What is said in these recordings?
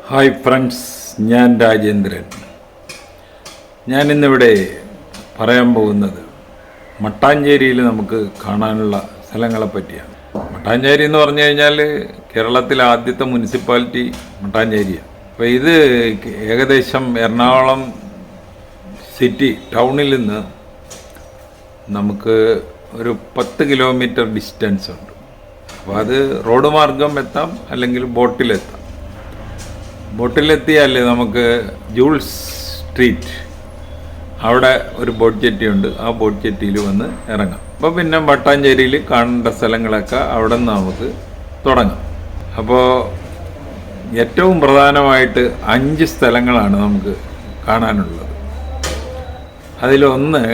Hi friends, ഞാൻ രാജേന്ദ്രൻ. ഞാനിന്നിവിടെ പറയാൻ പോകുന്നത് മട്ടാഞ്ചേരിയിൽ നമുക്ക് കാണാനുള്ള സ്ഥലങ്ങളെ പറ്റിയാണ്. മട്ടാഞ്ചേരി എന്ന് പറഞ്ഞു കഴിഞ്ഞാൽ കേരളത്തിലെ ആദ്യത്തെ മുനിസിപ്പാലിറ്റി മട്ടാഞ്ചേരിയാണ്. അപ്പോൾ ഇത് ഏകദേശം എറണാകുളം സിറ്റി ടൗണിൽ നിന്ന് നമുക്ക് ഒരു 10 കിലോമീറ്റർ ഡിസ്റ്റൻസ് ഉണ്ട്. അപ്പോൾ അത് റോഡ് മാർഗം എത്താം, അല്ലെങ്കിൽ ബോട്ടിലെത്താം. ബോട്ടിലെത്തിയാൽ നമുക്ക് ജൂൾസ് സ്ട്രീറ്റ്, അവിടെ ഒരു ബോട്ട് ജെട്ടി ഉണ്ട്. ആ ബോട്ട് ജെട്ടിയിൽ വന്ന് ഇറങ്ങാം. അപ്പോൾ പിന്നെ മട്ടാഞ്ചേരിയിൽ കാണേണ്ട സ്ഥലങ്ങളൊക്കെ അവിടെ നിന്ന് നമുക്ക് തുടങ്ങാം. അപ്പോൾ ഏറ്റവും പ്രധാനമായിട്ട് 5 സ്ഥലങ്ങളാണ് നമുക്ക് കാണാനുള്ളത്. അതിലൊന്ന്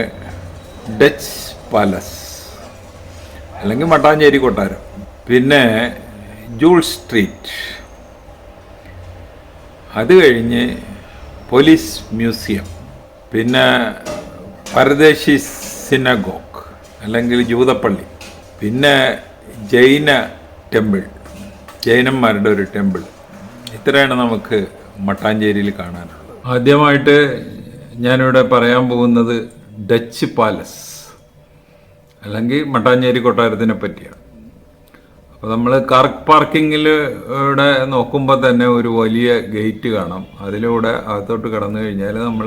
ഡച്ച് പാലസ്, അല്ലെങ്കിൽ മട്ടാഞ്ചേരി കൊട്ടാരം. പിന്നെ ജൂൾസ് സ്ട്രീറ്റ്, അത് കഴിഞ്ഞ് പോലീസ് മ്യൂസിയം, പിന്നെ പരദേശി സിനഗോഗ് അല്ലെങ്കിൽ ജൂതപ്പള്ളി, പിന്നെ ജൈന ടെമ്പിൾ, ജൈനന്മാരുടെ ഒരു ടെമ്പിൾ. ഇത്രയാണ് നമുക്ക് മട്ടാഞ്ചേരിയിൽ കാണാനുള്ളത്. ആദ്യമായിട്ട് ഞാനിവിടെ പറയാൻ പോകുന്നത് ഡച്ച് പാലസ് അല്ലെങ്കിൽ മട്ടാഞ്ചേരി കൊട്ടാരത്തിനെ പറ്റിയാണ്. അപ്പോൾ നമ്മൾ കാർ പാർക്കിങ്ങിൽ ഇവിടെ നോക്കുമ്പോൾ തന്നെ ഒരു വലിയ ഗേറ്റ് കാണാം. അതിലൂടെ അകത്തോട്ട് കടന്നു കഴിഞ്ഞാൽ നമ്മൾ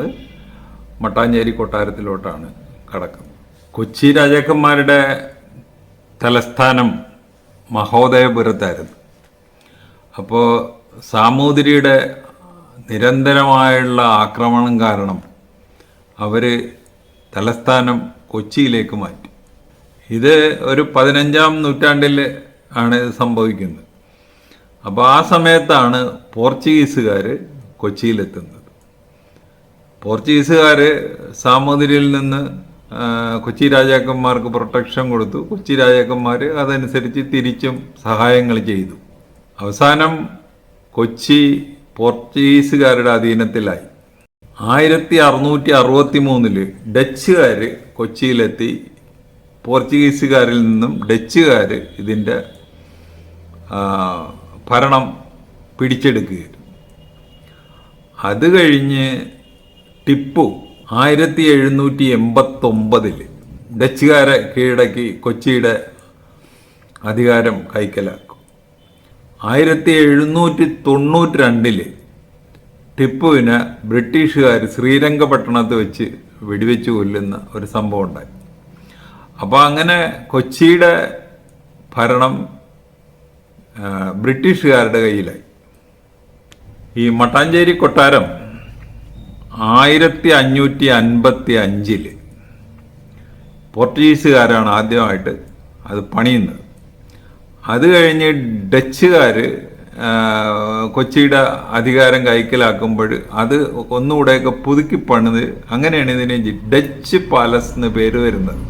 മട്ടാഞ്ചേരി കൊട്ടാരത്തിലോട്ടാണ് കടക്കുന്നത്. കൊച്ചി രാജാക്കന്മാരുടെ തലസ്ഥാനം മഹോദയപുരത്തായിരുന്നു. അപ്പോൾ സാമൂതിരിയുടെ നിരന്തരമായുള്ള ആക്രമണം കാരണം അവർ തലസ്ഥാനം കൊച്ചിയിലേക്ക് മാറ്റി. ഇത് ഒരു 15-ാം നൂറ്റാണ്ടിൽ ആണ് ഇത് സംഭവിക്കുന്നത്. അപ്പോൾ ആ സമയത്താണ് പോർച്ചുഗീസുകാർ കൊച്ചിയിലെത്തുന്നത്. പോർച്ചുഗീസുകാർ സാമൂതിരിയിൽ നിന്ന് കൊച്ചി രാജാക്കന്മാർക്ക് പ്രൊട്ടക്ഷൻ കൊടുത്തു. കൊച്ചി രാജാക്കന്മാർ അതനുസരിച്ച് തിരിച്ചും സഹായങ്ങൾ ചെയ്തു. അവസാനം കൊച്ചി പോർച്ചുഗീസുകാരുടെ അധീനത്തിലായി. 1663 ഡച്ചുകാർ കൊച്ചിയിലെത്തി. പോർച്ചുഗീസുകാരിൽ നിന്നും ഡച്ചുകാർ ഇതിൻ്റെ ഭരണം പിടിച്ചെടുക്കുകയായിരുന്നു. അത് കഴിഞ്ഞ് ടിപ്പു 1789 ഡച്ചുകാരെ കീഴടക്കി കൊച്ചിയുടെ അധികാരം കൈക്കലാക്കും. 1792 ടിപ്പുവിനെ ബ്രിട്ടീഷുകാർ ശ്രീരംഗപട്ടണത്ത് വെച്ച് വെടിവെച്ച് കൊല്ലുന്ന ഒരു സംഭവം ഉണ്ടായി. അപ്പോൾ അങ്ങനെ കൊച്ചിയുടെ ഭരണം ബ്രിട്ടീഷുകാരുടെ കയ്യിലായി. ഈ മട്ടാഞ്ചേരി കൊട്ടാരം 1555 പോർച്ചുഗീസുകാരാണ് ആദ്യമായിട്ട് അത് പണിയുന്നത്. അത് കഴിഞ്ഞ് ഡച്ചുകാർ കൊച്ചിയുടെ അധികാരം കൈക്കലാക്കുമ്പോൾ അത് ഒന്നുകൂടെയൊക്കെ പുതുക്കി പണിത്, അങ്ങനെയാണ് ഇതിന് ഡച്ച് പാലസ് എന്ന് പേര് വരുന്നത്.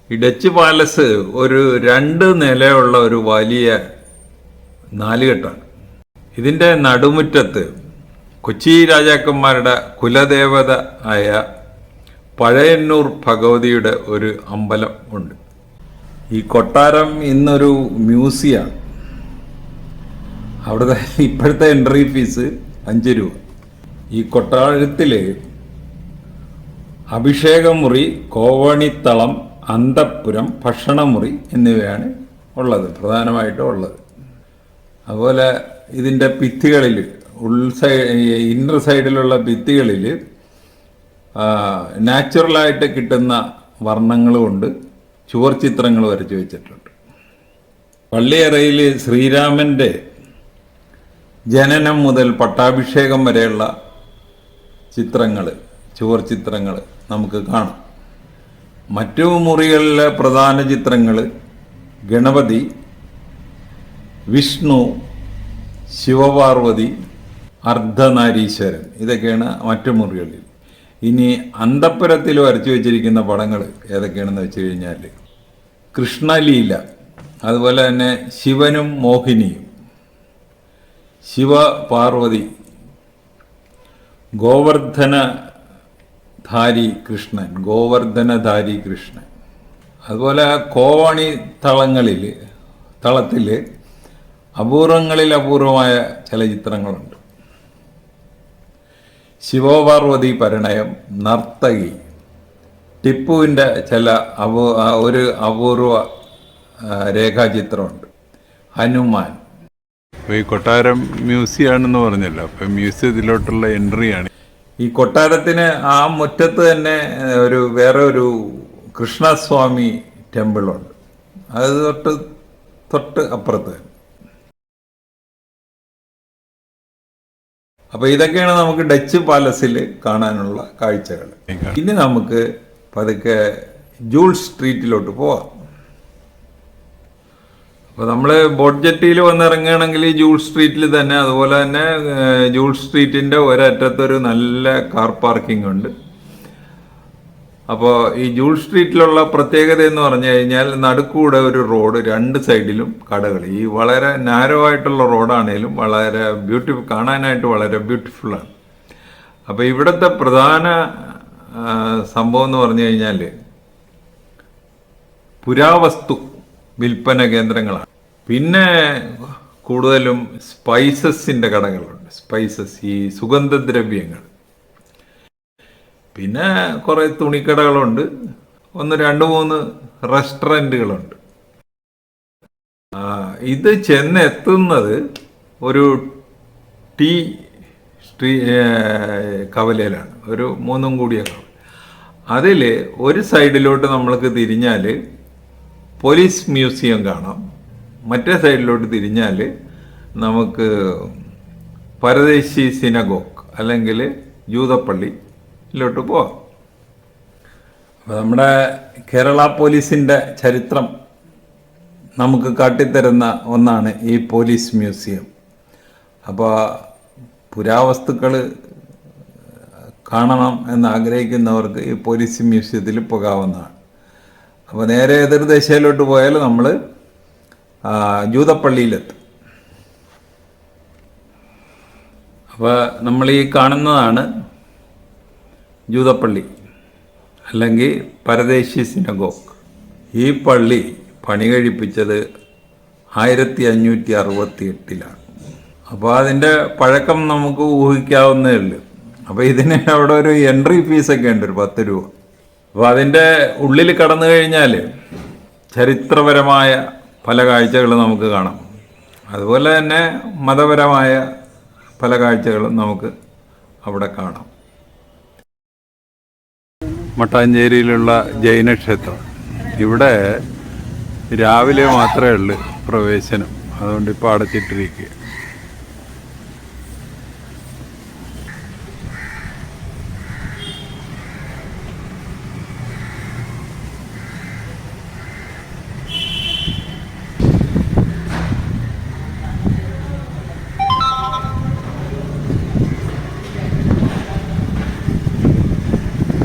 ഈ ഡച്ച് പാലസ് ഒരു 2 നിലയുള്ള ഒരു വലിയ നാലുകെട്ടാണ്. ഇതിൻ്റെ നടുമുറ്റത്ത് കൊച്ചി രാജാക്കന്മാരുടെ കുലദേവത ആയ പഴയന്നൂർ ഭഗവതിയുടെ ഒരു അമ്പലം ഉണ്ട്. ഈ കൊട്ടാരം ഇന്നൊരു മ്യൂസിയമാണ്. അവിടുത്തെ ഇപ്പോഴത്തെ എൻട്രി ഫീസ് 5 രൂപ. ഈ കൊട്ടാരത്തിൽ അഭിഷേകമുറി, കോവണിത്തളം, അന്തഃപുരം, ഭക്ഷണമുറി എന്നിവയാണ് ഉള്ളത്, പ്രധാനമായിട്ടും ഉള്ളത്. അതുപോലെ ഇതിൻ്റെ ഭിത്തികളിൽ ഇന്നർ സൈഡിലുള്ള ഭിത്തികളിൽ നാച്ചുറലായിട്ട് കിട്ടുന്ന വർണ്ണങ്ങളുമുണ്ട്, ചുവർ ചിത്രങ്ങൾ വരച്ചു വെച്ചിട്ടുണ്ട്. പള്ളിയറയിൽ ശ്രീരാമൻ്റെ ജനനം മുതൽ പട്ടാഭിഷേകം വരെയുള്ള ചിത്രങ്ങൾ, ചുവർ ചിത്രങ്ങൾ നമുക്ക് കാണാം. മറ്റു മുറികളിലെ പ്രധാന ചിത്രങ്ങൾ ഗണപതി, വിഷ്ണു, ശിവപാർവതി, അർദ്ധനാരീശ്വരൻ, ഇതൊക്കെയാണ് മറ്റു മുറികളിൽ. ഇനി അന്തഃപുരത്തിൽ വരച്ചു വെച്ചിരിക്കുന്ന പടങ്ങൾ ഏതൊക്കെയാണെന്ന് വെച്ച് കഴിഞ്ഞാൽ കൃഷ്ണലീല, അതുപോലെ തന്നെ ശിവനും മോഹിനിയും, ശിവപാർവതി, ഗോവർദ്ധനധാരി കൃഷ്ണൻ, അതുപോലെ കോവണി തളത്തിൽ അപൂർവങ്ങളിൽ അപൂർവമായ ചില ചിത്രങ്ങളുണ്ട്. ശിവപാർവതി പരിണയം, നർത്തകി, ടിപ്പുവിൻ്റെ ചില ഒരു അപൂർവ രേഖാചിത്രമുണ്ട്, ഹനുമാൻ. ഈ കൊട്ടാരം മ്യൂസിയം ആണെന്ന് പറഞ്ഞല്ലോ, അപ്പം മ്യൂസിയത്തിലോട്ടുള്ള എൻട്രിയാണ്. ഈ കൊട്ടാരത്തിന് ആ മുറ്റത്ത് തന്നെ വേറെ ഒരു കൃഷ്ണസ്വാമി ടെമ്പിളുണ്ട്, അത് തൊട്ട് അപ്പുറത്ത്. അപ്പൊ ഇതൊക്കെയാണ് നമുക്ക് ഡച്ച് പാലസിൽ കാണാനുള്ള കാഴ്ചകൾ. ഇനി നമുക്ക് പതുക്കെ ജൂൾ സ്ട്രീറ്റിലോട്ട് പോവാം. അപ്പോൾ നമ്മൾ ബോട്ട് ജെട്ടിയിൽ വന്നിറങ്ങുകയാണെങ്കിൽ ജൂൾ സ്ട്രീറ്റിൽ തന്നെ, അതുപോലെ തന്നെ ജൂൾ സ്ട്രീറ്റിൻ്റെ ഒരറ്റത്തൊരു നല്ല കാർ പാർക്കിംഗ് ഉണ്ട്. അപ്പോൾ ഈ ജൂൾ സ്ട്രീറ്റിലുള്ള പ്രത്യേകത എന്ന് പറഞ്ഞു കഴിഞ്ഞാൽ നടുക്കൂടെ ഒരു റോഡ്, രണ്ട് സൈഡിലും കടകൾ. ഈ വളരെ നാരോ ആയിട്ടുള്ള റോഡാണേലും വളരെ കാണാനായിട്ട് വളരെ ബ്യൂട്ടിഫുള്ളാണ്. അപ്പോൾ ഇവിടുത്തെ പ്രധാന സംഭവം എന്ന് പറഞ്ഞു കഴിഞ്ഞാൽ പുരാവസ്തു വിൽപ്പന കേന്ദ്രങ്ങളാണ്. പിന്നെ കൂടുതലും സ്പൈസസിൻ്റെ കടകളുണ്ട്, സ്പൈസസ്, ഈ സുഗന്ധദ്രവ്യങ്ങൾ. പിന്നെ കുറേ തുണിക്കടകളുണ്ട്, 2-3 റെസ്റ്റോറൻറ്റുകളുണ്ട്. ഇത് ചെന്നെത്തുന്നത് ഒരു ടീ കവലയിലാണ്, ഒരു 3 കൂടിയ കവല. അതിൽ ഒരു സൈഡിലോട്ട് നമ്മൾക്ക് തിരിഞ്ഞാൽ പോലീസ് മ്യൂസിയം കാണാം, മറ്റേ സൈഡിലോട്ട് തിരിഞ്ഞാൽ നമുക്ക് പരദേശി സിനഗോഗ് അല്ലെങ്കിൽ ജൂതപ്പള്ളിയിലോട്ട് പോവാം. അപ്പോൾ നമ്മുടെ കേരള പോലീസിൻ്റെ ചരിത്രം നമുക്ക് കാട്ടിത്തരുന്ന ഒന്നാണ് ഈ പോലീസ് മ്യൂസിയം. അപ്പോൾ പുരാവസ്തുക്കൾ കാണണം എന്നാഗ്രഹിക്കുന്നവർക്ക് ഈ പോലീസ് മ്യൂസിയത്തിൽ പോകാവുന്നതാണ്. അപ്പോൾ നേരെ എതിർദിശയിലോട്ട് പോയാൽ നമ്മൾ ജൂതപ്പള്ളിയിലെത്തും. അപ്പോൾ നമ്മൾ ഈ കാണുന്നതാണ് ജൂതപ്പള്ളി അല്ലെങ്കിൽ പരദേശി സിനഗോഗ്. ഈ പള്ളി പണി കഴിപ്പിച്ചത് 1568-ലാണ്. അപ്പോൾ അതിൻ്റെ പഴക്കം നമുക്ക് ഊഹിക്കാവുന്നേ ഉള്ളൂ. അപ്പോൾ ഇതിന് അവിടെ ഒരു എൻട്രി ഫീസൊക്കെ ഉണ്ട്, ഒരു 10 രൂപ. അപ്പോൾ അതിൻ്റെ ഉള്ളിൽ കടന്നു കഴിഞ്ഞാൽ ചരിത്രപരമായ പല കാഴ്ചകളും നമുക്ക് കാണാം. അതുപോലെ തന്നെ മതപരമായ പല കാഴ്ചകളും നമുക്ക് അവിടെ കാണാം. മട്ടാഞ്ചേരിയിലുള്ള ജൈനക്ഷേത്രം, ഇവിടെ രാവിലെ മാത്രമേ ഉള്ളൂ പ്രവേശനം, അതുകൊണ്ട് ഇപ്പോൾ അടച്ചിട്ടിരിക്കുക.